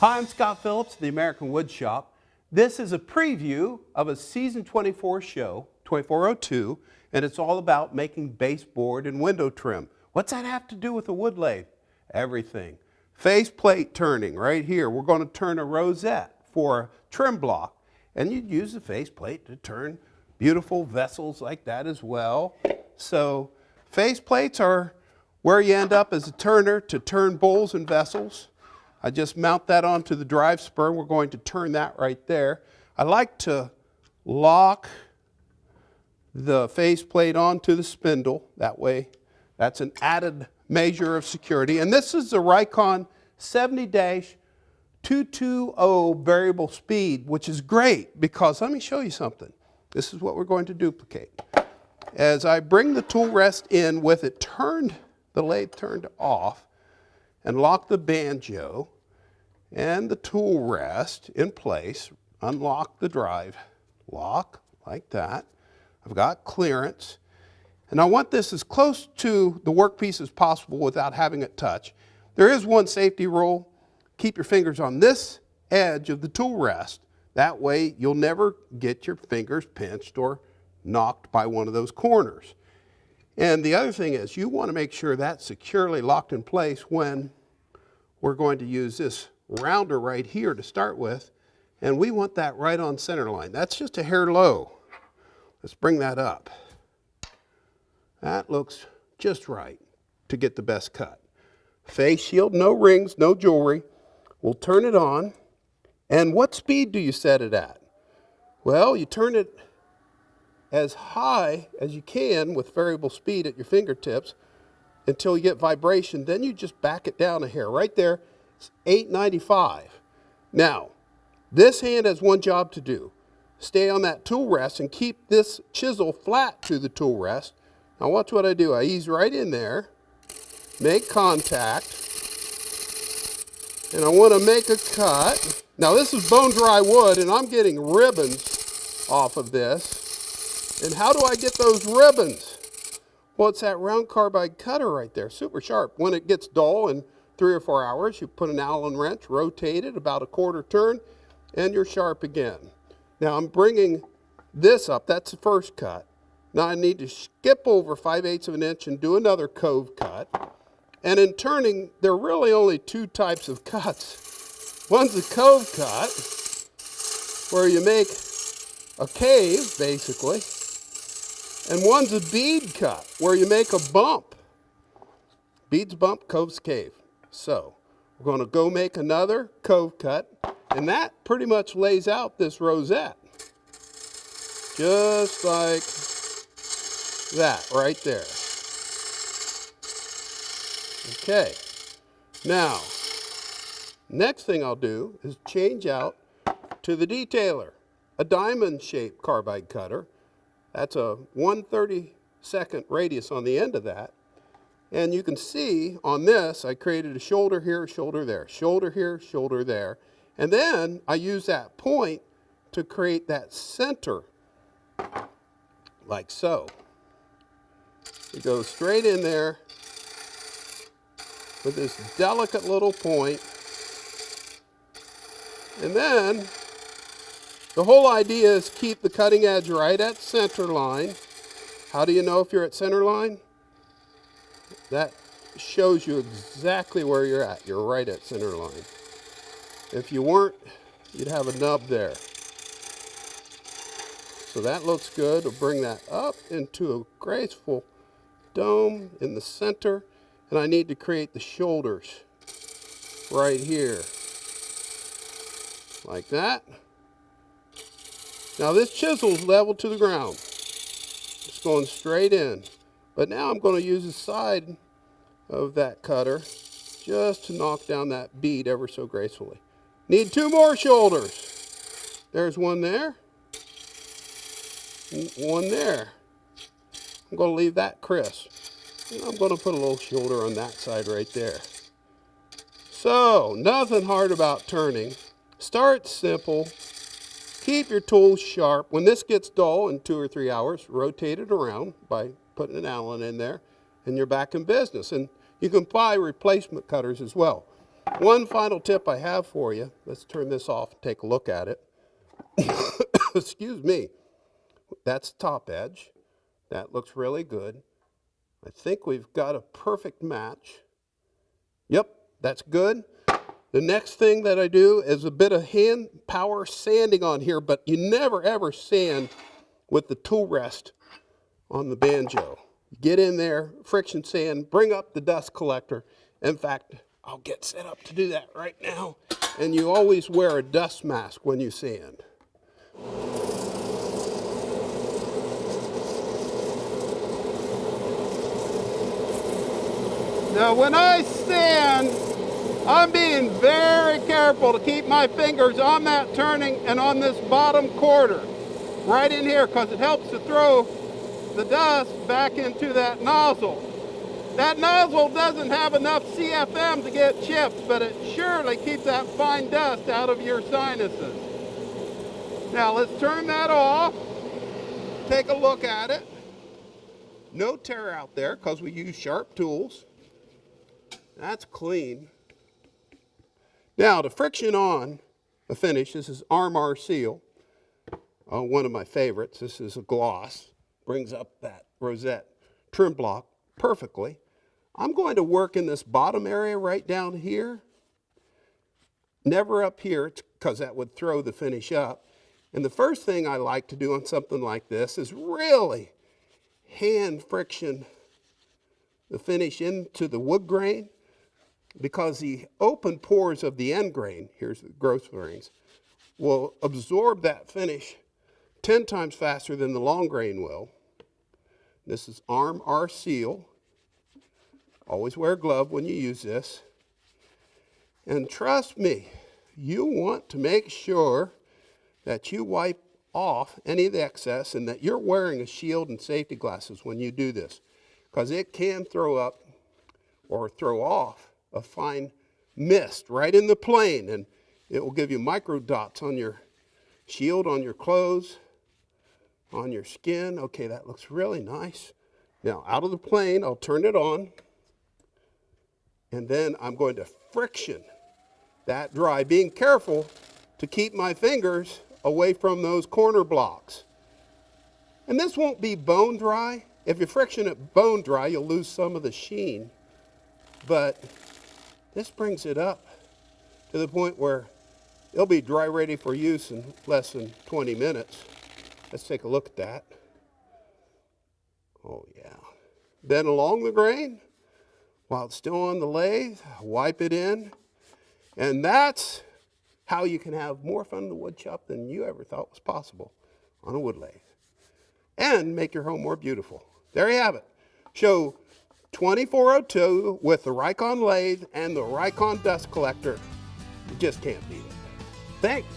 Hi, I'm Scott Phillips of the American Woodshop. This is a preview of a season 24 show, 2402, and it's all about making baseboard and window trim. What's that have to do with a wood lathe? Everything. Faceplate turning right here. We're going to turn a Rosetta for a trim block, and you'd use the faceplate to turn beautiful vessels like that as well. So faceplates are where you end up as a turner to turn bowls and vessels. I just mount that onto the drive spur. We're going to turn that right there. I like to lock the faceplate onto the spindle. That way, that's an added measure of security. And this is the Rikon 70-220 variable speed, which is great because let me show you something. This is what we're going to duplicate. As I bring the tool rest in with it turned, the lathe turned off, and lock the banjo and the tool rest in place, unlock the drive lock like that. I've got clearance, and I want this as close to the workpiece as possible without having it touch. There is one safety rule. Keep your fingers on this edge of the tool rest. That way you'll never get your fingers pinched or knocked by one of those corners. And the other thing is you want to make sure that's securely locked in place when we're going to use this rounder right here to start with, and we want that right on center line. That's just a hair low. Let's bring that up. That looks just right to get the best cut. Face shield, no rings, no jewelry. We'll turn it on. And what speed do you set it at? Well, you turn it as high as you can with variable speed at your fingertips until you get vibration. Then you just back it down a hair. Right there, it's 895. Now, this hand has one job to do. Stay on that tool rest and keep this chisel flat to the tool rest. Now watch what I do. I ease right in there, make contact, and I want to make a cut. Now this is bone dry wood and I'm getting ribbons off of this. And how do I get those ribbons? Well, it's that round carbide cutter right there, super sharp. When it gets dull in 3 or 4 hours, you put an Allen wrench, rotate it about a quarter turn, and you're sharp again. Now I'm bringing this up, that's the first cut. Now I need to skip over 5/8 of an inch and do another cove cut. And in turning, there are really only 2 types of cuts. One's a cove cut, where you make a cave, basically. And one's a bead cut, where you make a bump. Beads bump, cove's cave. So, we're going to go make another cove cut, and that pretty much lays out this rosette. Just like that, right there. Okay. Now, next thing I'll do is change out to the detailer, a diamond-shaped carbide cutter. That's a 1/32 radius on the end of that. And you can see on this, I created a shoulder here, shoulder there, shoulder here, shoulder there. And then I use that point to create that center, like so. It goes straight in there with this delicate little point. And then the whole idea is keep the cutting edge right at center line. How do you know if you're at center line? That shows you exactly where you're at. You're right at center line. If you weren't, you'd have a nub there. So that looks good. We'll bring that up into a graceful dome in the center. And I need to create the shoulders right here. Like that. Now this chisel's level to the ground. It's going straight in. But now I'm going to use the side of that cutter just to knock down that bead ever so gracefully. Need 2 more shoulders. There's one there. And one there. I'm going to leave that crisp. And I'm going to put a little shoulder on that side right there. So, nothing hard about turning. Start simple. Keep your tools sharp. When this gets dull in 2 or 3 hours, rotate it around by putting an Allen in there, and you're back in business. And you can buy replacement cutters as well. One final tip I have for you. Let's turn this off and take a look at it. Excuse me. That's the top edge. That looks really good. I think we've got a perfect match. Yep, that's good. The next thing that I do is a bit of hand power sanding on here, but you never ever sand with the tool rest on the banjo. Get in there, friction sand, bring up the dust collector. In fact, I'll get set up to do that right now. And you always wear a dust mask when you sand. Now when I sand, I'm being very careful to keep my fingers on that turning and on this bottom quarter, right in here, because it helps to throw the dust back into that nozzle. That nozzle doesn't have enough CFM to get chips, but it surely keeps that fine dust out of your sinuses. Now let's turn that off, take a look at it. No tear out there because we use sharp tools. That's clean. Now to friction on the finish, this is Armor Seal, one of my favorites. This is a gloss, brings up that Rosetta trim block perfectly. I'm going to work in this bottom area right down here, never up here because that would throw the finish up. And the first thing I like to do on something like this is really hand friction the finish into the wood grain, because the open pores of the end grain, here's the gross grains, will absorb that finish 10 times faster than the long grain will. This is Armor Seal. Always wear a glove when you use this. And trust me, you want to make sure that you wipe off any of the excess and that you're wearing a shield and safety glasses when you do this, because it can throw up or throw off a fine mist right in the plane, and it will give you micro dots on your shield, on your clothes, on your skin. Okay, that looks really nice. Now out of the plane, I'll turn it on, and then I'm going to friction that dry, being careful to keep my fingers away from those corner blocks. And this won't be bone dry. If you friction it bone dry, you'll lose some of the sheen, but this brings it up to the point where it'll be dry ready for use in less than 20 minutes. Let's take a look at that. Oh yeah. Then along the grain, while it's still on the lathe, wipe it in. And that's how you can have more fun in the wood shop than you ever thought was possible on a wood lathe. And make your home more beautiful. There you have it. Show 2402 with the Rikon lathe and the Rikon dust collector. You just can't beat it. Thanks.